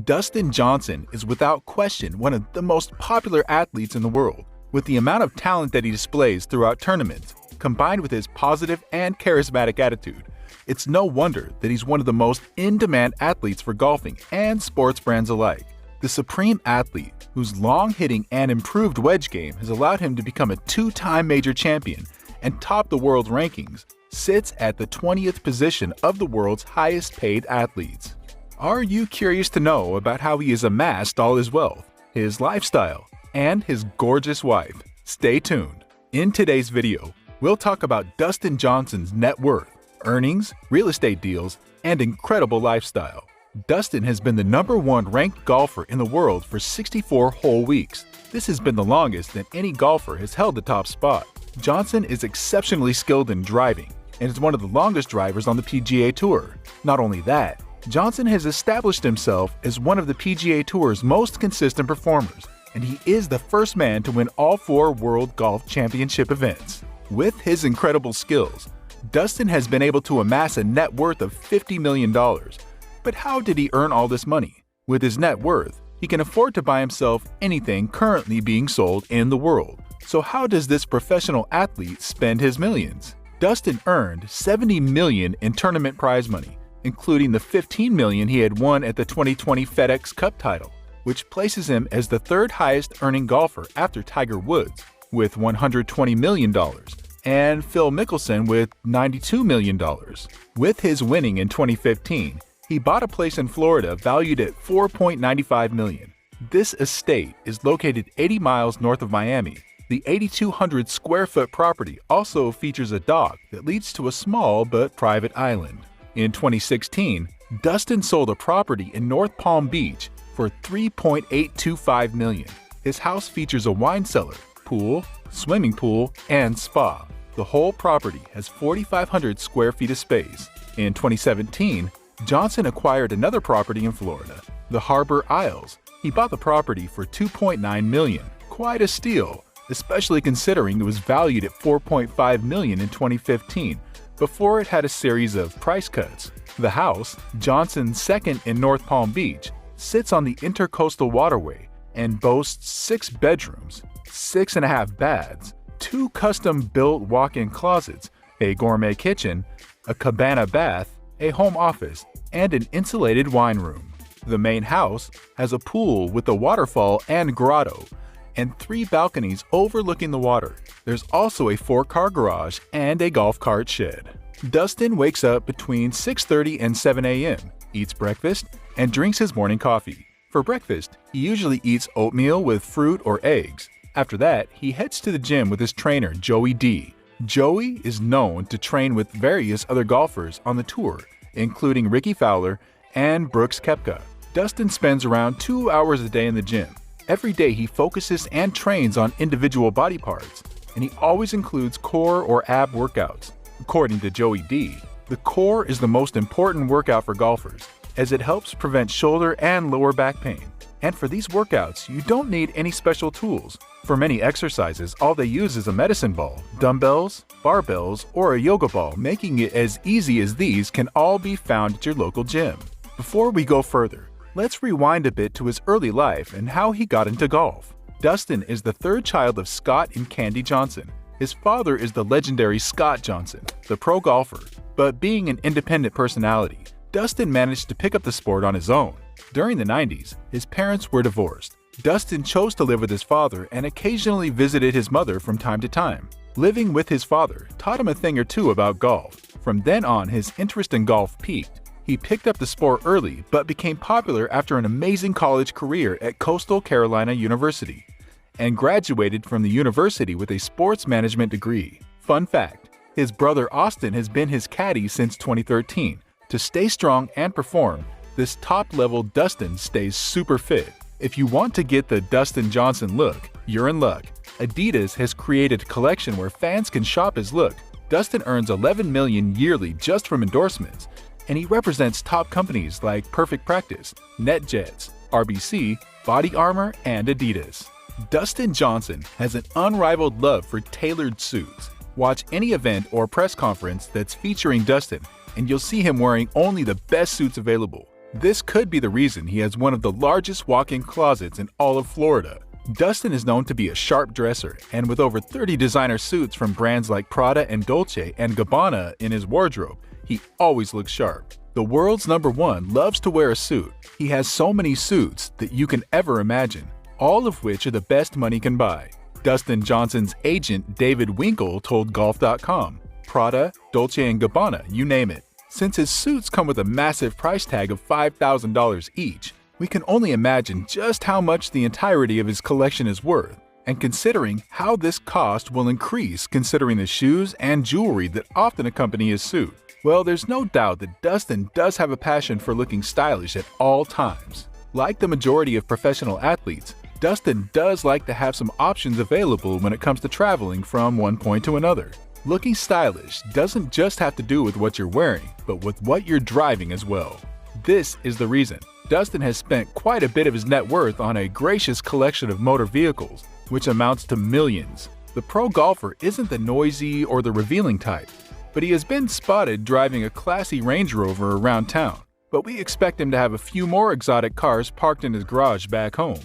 Dustin Johnson is without question one of the most popular athletes in the world. With the amount of talent that he displays throughout tournaments, combined with his positive and charismatic attitude, it's no wonder that he's one of the most in-demand athletes for golfing and sports brands alike. The supreme athlete, whose long-hitting and improved wedge game has allowed him to become a two-time major champion and top the world rankings, sits at the 20th position of the world's highest-paid athletes. Are you curious to know about how he has amassed all his wealth, his lifestyle, and his gorgeous wife? Stay tuned. In today's video, we'll talk about Dustin Johnson's net worth, earnings, real estate deals, and incredible lifestyle. Dustin has been the #1 ranked golfer in the world for 64 whole weeks. This has been the longest that any golfer has held the top spot. Johnson is exceptionally skilled in driving and is one of the longest drivers on the PGA Tour. Not only that, Johnson has established himself as one of the PGA Tour's most consistent performers, and he is the first man to win all 4 World Golf Championship events. With his incredible skills, Dustin has been able to amass a net worth of $50 million. But how did he earn all this money? With his net worth, he can afford to buy himself anything currently being sold in the world. So how does this professional athlete spend his millions? Dustin earned $70 million in tournament prize money, including the $15 million he had won at the 2020 FedEx Cup title, which places him as the 3rd highest earning golfer after Tiger Woods, with $120 million, and Phil Mickelson with $92 million. With his winning in 2015, he bought a place in Florida valued at $4.95 million. This estate is located 80 miles north of Miami. The 8,200 square foot property also features a dock that leads to a small but private island. In 2016, Dustin sold a property in North Palm Beach for $3.825 million. His house features a wine cellar, pool, swimming pool, and spa. The whole property has 4,500 square feet of space. In 2017, Johnson acquired another property in Florida, the Harbor Isles. He bought the property for $2.9 million. Quite a steal, especially considering it was valued at $4.5 million in 2015, before it had a series of price cuts. The house, Johnson's second in North Palm Beach, sits on the Intercoastal Waterway and boasts 6 bedrooms, 6.5 baths, 2 custom-built walk-in closets, a gourmet kitchen, a cabana bath, a home office, and an insulated wine room. The main house has a pool with a waterfall and grotto, and 3 balconies overlooking the water. There's also a 4-car garage and a golf cart shed. Dustin wakes up between 6:30 and 7 a.m., eats breakfast, and drinks his morning coffee. For breakfast, he usually eats oatmeal with fruit or eggs. After that, he heads to the gym with his trainer, Joey D. Joey is known to train with various other golfers on the tour, including Ricky Fowler and Brooks Koepka. Dustin spends around 2 hours a day in the gym. Every day he focuses and trains on individual body parts, and he always includes core or ab workouts. According to Joey D, the core is the most important workout for golfers, as it helps prevent shoulder and lower back pain. And for these workouts, you don't need any special tools. For many exercises, all they use is a medicine ball, dumbbells, barbells, or a yoga ball, making it as easy as these can all be found at your local gym. Before we go further, let's rewind a bit to his early life and how he got into golf. Dustin is the 3rd child of Scott and Candy Johnson. His father is the legendary Scott Johnson, the pro golfer, but being an independent personality, Dustin managed to pick up the sport on his own. During the 90s, his parents were divorced. Dustin chose to live with his father and occasionally visited his mother from time to time. Living with his father taught him a thing or two about golf. From then on, his interest in golf peaked. He picked up the sport early but became popular after an amazing college career at Coastal Carolina University and graduated from the university with a sports management degree. Fun fact, his brother Austin has been his caddy since 2013. To stay strong and perform, this top-level Dustin stays super fit. If you want to get the Dustin Johnson look, you're in luck. Adidas has created a collection where fans can shop his look. Dustin earns $11 million yearly just from endorsements, and he represents top companies like Perfect Practice, NetJets, RBC, Body Armor, and Adidas. Dustin Johnson has an unrivaled love for tailored suits. Watch any event or press conference that's featuring Dustin, and you'll see him wearing only the best suits available. This could be the reason he has one of the largest walk-in closets in all of Florida. Dustin is known to be a sharp dresser, and with over 30 designer suits from brands like Prada and Dolce & Gabbana in his wardrobe, he always looks sharp. The world's #1 loves to wear a suit. He has so many suits that you can ever imagine, all of which are the best money can buy. Dustin Johnson's agent David Winkle told Golf.com, Prada, Dolce & Gabbana, you name it. Since his suits come with a massive price tag of $5,000 each, we can only imagine just how much the entirety of his collection is worth, and considering how this cost will increase considering the shoes and jewelry that often accompany his suit. Well, there's no doubt that Dustin does have a passion for looking stylish at all times. Like the majority of professional athletes, Dustin does like to have some options available when it comes to traveling from one point to another. Looking stylish doesn't just have to do with what you're wearing, but with what you're driving as well. This is the reason Dustin has spent quite a bit of his net worth on a gracious collection of motor vehicles, which amounts to millions. The pro golfer isn't the noisy or the revealing type, but he has been spotted driving a classy Range Rover around town. But we expect him to have a few more exotic cars parked in his garage back home.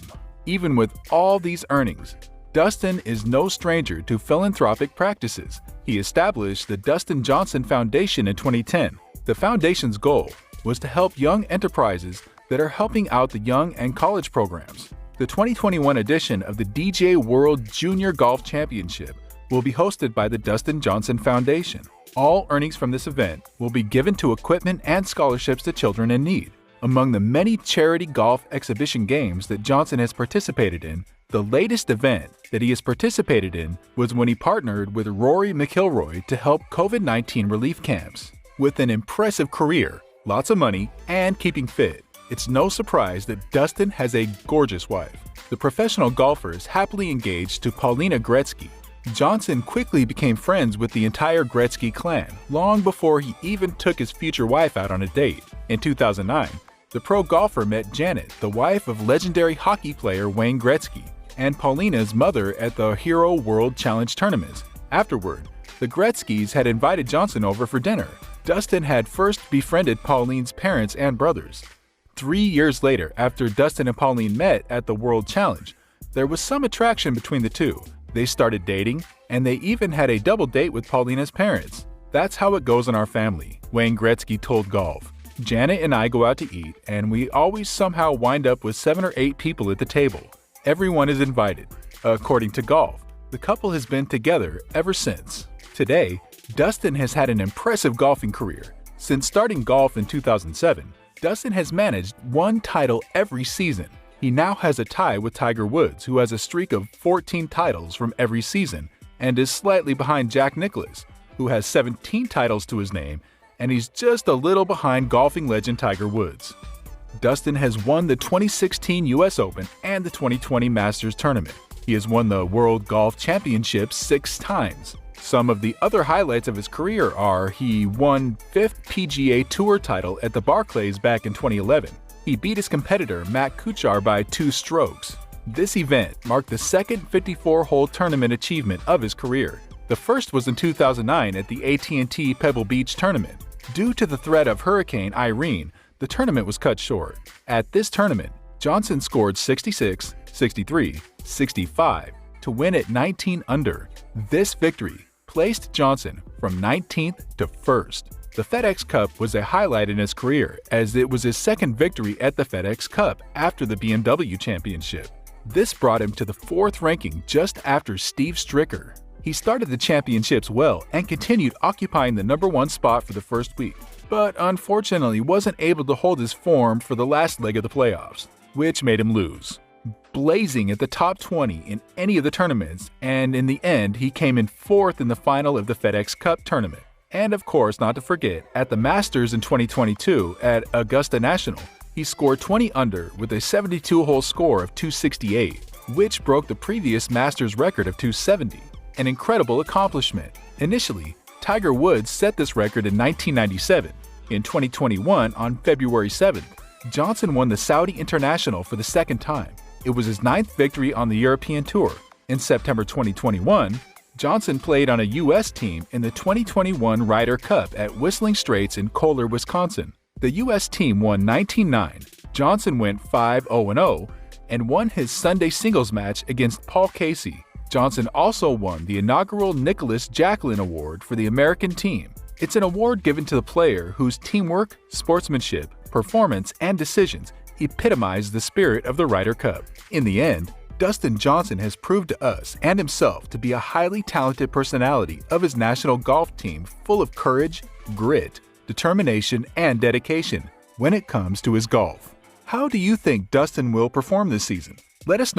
Even with all these earnings, Dustin is no stranger to philanthropic practices. He established the Dustin Johnson Foundation in 2010. The foundation's goal was to help young enterprises that are helping out the young and college programs. The 2021 edition of the DJ World Junior Golf Championship will be hosted by the Dustin Johnson Foundation. All earnings from this event will be given to equipment and scholarships to children in need. Among the many charity golf exhibition games that Johnson has participated in, the latest event that he has participated in was when he partnered with Rory McIlroy to help COVID-19 relief camps. With an impressive career, lots of money, and keeping fit, it's no surprise that Dustin has a gorgeous wife. The professional golfer is happily engaged to Paulina Gretzky. Johnson quickly became friends with the entire Gretzky clan, long before he even took his future wife out on a date. In 2009, the pro golfer met Janet, the wife of legendary hockey player Wayne Gretzky, and Paulina's mother at the Hero World Challenge tournaments. Afterward, the Gretzkys had invited Johnson over for dinner. Dustin had first befriended Pauline's parents and brothers. 3 years later, after Dustin and Pauline met at the World Challenge, there was some attraction between the two. They started dating, and they even had a double date with Paulina's parents. That's how it goes in our family, Wayne Gretzky told Golf. Janet and I go out to eat, and we always somehow wind up with 7 or 8 people at the table. Everyone is invited. According to Golf, the couple has been together ever since. Today, Dustin has had an impressive golfing career. Since starting golf in 2007, Dustin has managed one title every season. He now has a tie with Tiger Woods, who has a streak of 14 titles from every season, and is slightly behind Jack Nicklaus, who has 17 titles to his name, and he's just a little behind golfing legend Tiger Woods. Dustin has won the 2016 US Open and the 2020 Masters Tournament. He has won the World Golf Championship 6 times. Some of the other highlights of his career are he won 5th PGA Tour title at the Barclays back in 2011. He beat his competitor Matt Kuchar by 2 strokes. This event marked the second 54-hole tournament achievement of his career. The first was in 2009 at the AT&T Pebble Beach tournament. Due to the threat of Hurricane Irene, the tournament was cut short. At this tournament, Johnson scored 66, 63, 65 to win at 19 under. This victory placed Johnson from 19th to 1st. The FedEx Cup was a highlight in his career, as it was his second victory at the FedEx Cup after the BMW Championship. This brought him to the 4th ranking just after Steve Stricker. He started the championships well and continued occupying the #1 spot for the first week, but unfortunately wasn't able to hold his form for the last leg of the playoffs, which made him lose. Blazing at the top 20 in any of the tournaments, and in the end he came in 4th in the final of the FedEx Cup tournament. And of course, not to forget, at the Masters in 2022 at Augusta National, he scored 20 under with a 72-hole score of 268, which broke the previous Masters record of 270. An incredible accomplishment. Initially, Tiger Woods set this record in 1997. In 2021, on February 7th, Johnson won the Saudi International for the second time. It was his 9th victory on the European Tour. In September 2021, Johnson played on a U.S. team in the 2021 Ryder Cup at Whistling Straits in Kohler, Wisconsin. The U.S. team won 19-9. Johnson went 5-0-0 and won his Sunday singles match against Paul Casey. Johnson also won the inaugural Nicholas Jacqueline Award for the American team. It's an award given to the player whose teamwork, sportsmanship, performance, and decisions epitomize the spirit of the Ryder Cup. In the end, Dustin Johnson has proved to us and himself to be a highly talented personality of his national golf team, full of courage, grit, determination, and dedication when it comes to his golf. How do you think Dustin will perform this season? Let us know.